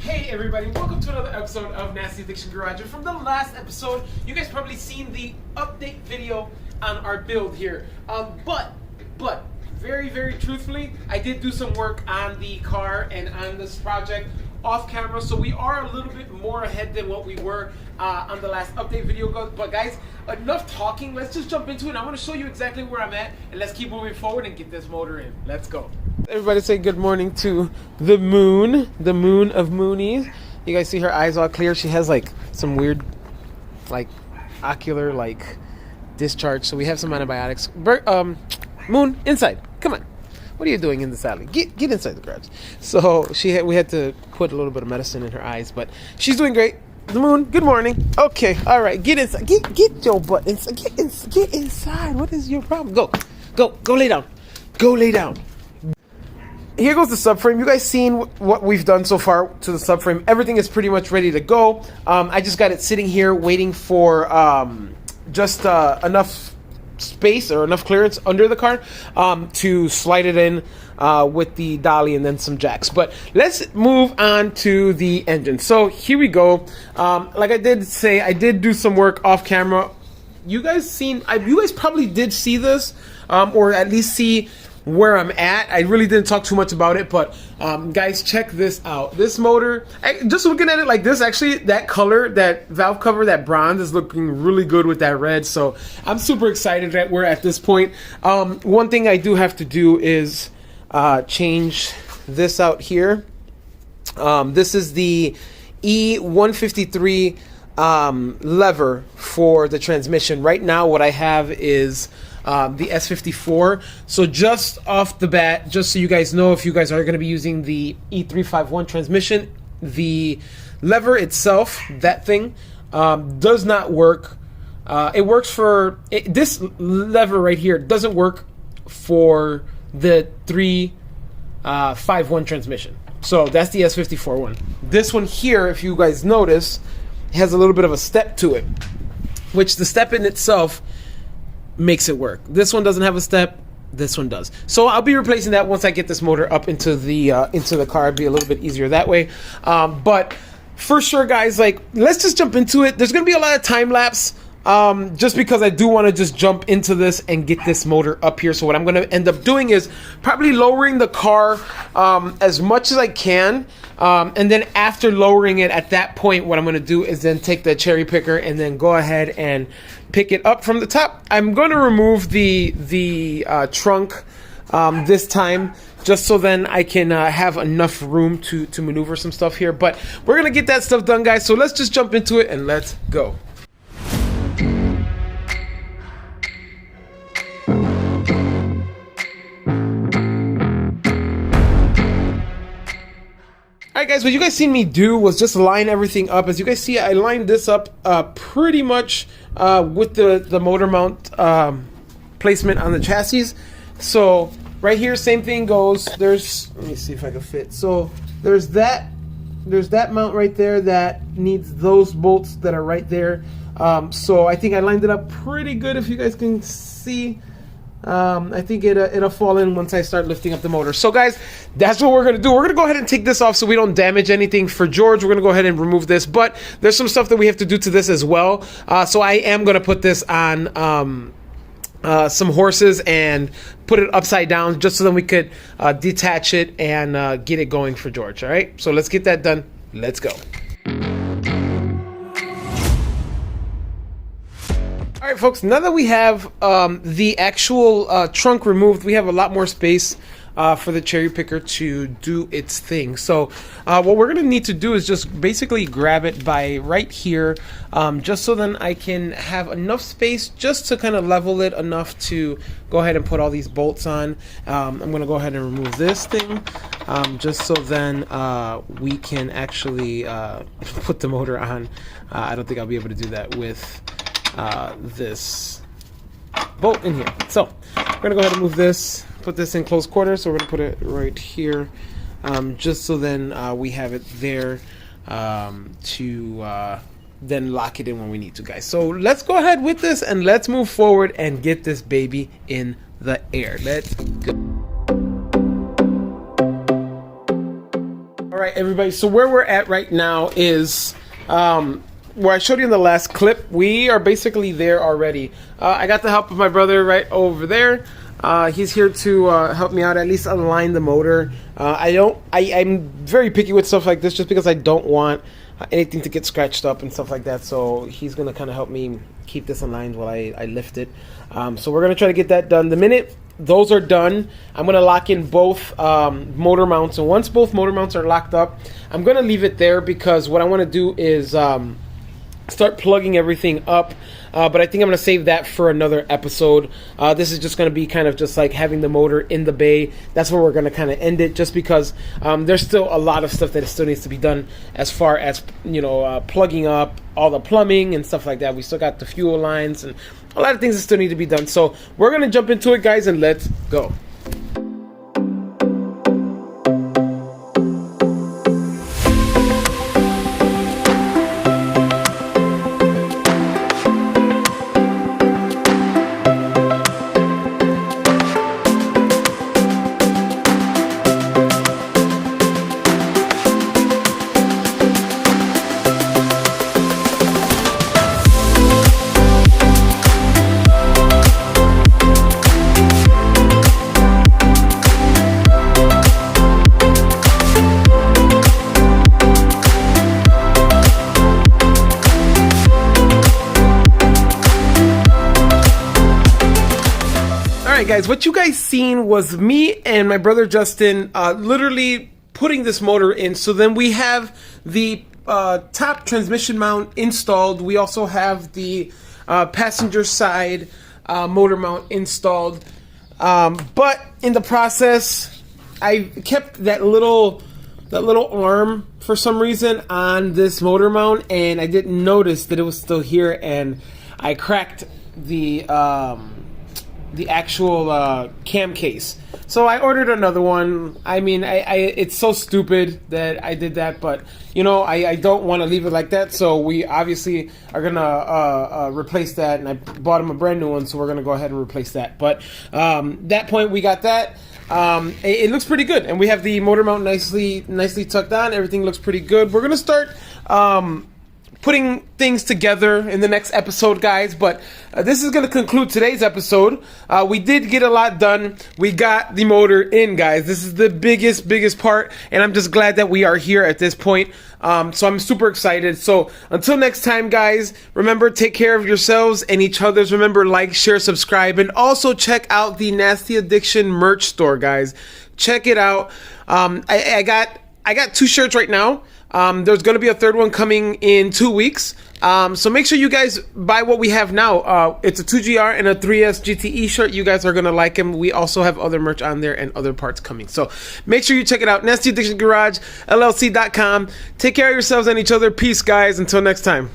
Hey everybody, welcome to another episode of Nasty Addiction Garage. And from the last episode, you guys probably seen the update video on our build here. But very truthfully, I did do some work on the car and on this project off camera, so we are a little bit more ahead than what we were on the last update video. But guys, enough talking, let's just jump into it. I want to show you exactly where I'm at, and let's keep moving forward and get this motor in. Let's go. Everybody say good morning to the moon of moonies. You guys see her eyes all clear? She has like some weird like ocular like discharge, so we have some antibiotics. Moon, inside, come on. What are you doing in this alley? Get inside the garage. So we had to put a little bit of medicine in her eyes, but she's doing great. The moon, good morning. Okay, all right, get inside. Get your butt inside. Get inside. What is your problem? Go lay down. Go lay down. Here goes the subframe. You guys seen what we've done so far to the subframe. Everything is pretty much ready to go. I just got it sitting here waiting for just enough space or enough clearance under the car to slide it in with the dolly and then some jacks. But let's move on to the engine. So here we go. Like I did say, I did do some work off camera. You guys probably did see this, or at least see where I'm at. I really didn't talk too much about it, but guys, check this out. This motor, just looking at it like this, actually that color, that valve cover, that bronze is looking really good with that red. So I'm super excited that we're at this point. One thing I do have to do is change this out here. This is the E153 lever for the transmission. Right now what I have is the S54. So just off the bat, just so you guys know, if you guys are going to be using the E351 transmission, the lever itself, that thing, does not work. It works for this lever right here doesn't work for the 351 transmission. So that's the S54 one. This one here, if you guys notice, has a little bit of a step to it, which the step in itself makes it work. This one doesn't have a step, this one does. So I'll be replacing that once I get this motor up into the car. It'll be a little bit easier that way. But for sure, guys, like, let's just jump into it. There's gonna be a lot of time lapse, just because I do want to just jump into this and get this motor up here. So what I'm going to end up doing is probably lowering the car as much as I can, and then after lowering it, at that point what I'm going to do is then take the cherry picker and then go ahead and pick it up from the top. I'm going to remove the trunk this time, just so then I can have enough room to maneuver some stuff here. But we're going to get that stuff done, guys, so let's just jump into it and let's go. Alright guys, what you guys seen me do was just line everything up. As you guys see, I lined this up pretty much with the motor mount placement on the chassis. So right here, same thing goes. Let me see if I can fit. So there's that mount right there that needs those bolts that are right there. So I think I lined it up pretty good, if you guys can see. I think it'll fall in once I start lifting up the motor. So guys, that's what we're going to do. We're going to go ahead and take this off so we don't damage anything. For George, we're going to go ahead and remove this, but there's some stuff that we have to do to this as well. So I am going to put this on some horses and put it upside down, just so then we could detach it and get it going for George. All right, so let's get that done. Let's go. All right, folks, now that we have the actual trunk removed, we have a lot more space for the cherry picker to do its thing. So what we're going to need to do is just basically grab it by right here, just so then I can have enough space just to kind of level it enough to go ahead and put all these bolts on. I'm going to go ahead and remove this thing, just so then we can actually put the motor on. I don't think I'll be able to do that with this bolt in here. So we're gonna go ahead and move this, put this in close quarters. So we're gonna put it right here, just so then we have it there to then lock it in when we need to, guys. So let's go ahead with this and let's move forward and get this baby in the air. Let's go. right, everybody. So where we're at right now is where I showed you in the last clip. We are basically there already. I got the help of my brother right over there. He's here to help me out, at least align the motor. I'm very picky with stuff like this just because I don't want anything to get scratched up and stuff like that. So he's gonna kind of help me keep this aligned while I lift it. So we're gonna try to get that done. The minute those are done, I'm gonna lock in both motor mounts, and once both motor mounts are locked up, I'm gonna leave it there because what I want to do is start plugging everything up. But I think I'm gonna save that for another episode. This is just gonna be kind of just like having the motor in the bay. That's where we're gonna kind of end it, just because there's still a lot of stuff that still needs to be done as far as, you know, plugging up all the plumbing and stuff like that. We still got the fuel lines and a lot of things that still need to be done. So we're gonna jump into it, guys, and let's go. Guys, what you guys seen was me and my brother Justin literally putting this motor in. So then we have the top transmission mount installed. We also have the passenger side motor mount installed. But in the process, I kept that little arm for some reason on this motor mount, and I didn't notice that it was still here, and I cracked the actual cam case. So I ordered another one. I mean, it's so stupid that I did that, but you know, I don't want to leave it like that. So we obviously are gonna replace that, and I bought him a brand new one, so we're gonna go ahead and replace that. But that point, we got that. It looks pretty good, and we have the motor mount nicely tucked on. Everything looks pretty good. We're gonna start putting things together in the next episode, guys, but this is going to conclude today's episode. We did get a lot done. We got the motor in, guys. This is the biggest part, and I'm just glad that we are here at this point. So I'm super excited. So until next time, guys, remember, take care of yourselves and each other's. Remember, like, share, subscribe, and also check out the Nasty Addiction merch store, guys. Check it out. I got 2 shirts right now. There's going to be a third one coming in 2 weeks. So make sure you guys buy what we have now. It's a 2GR and a 3S GTE shirt. You guys are going to like them. We also have other merch on there and other parts coming. So make sure you check it out. nastyaddictiongarage, LLC.com. Take care of yourselves and each other. Peace, guys. Until next time.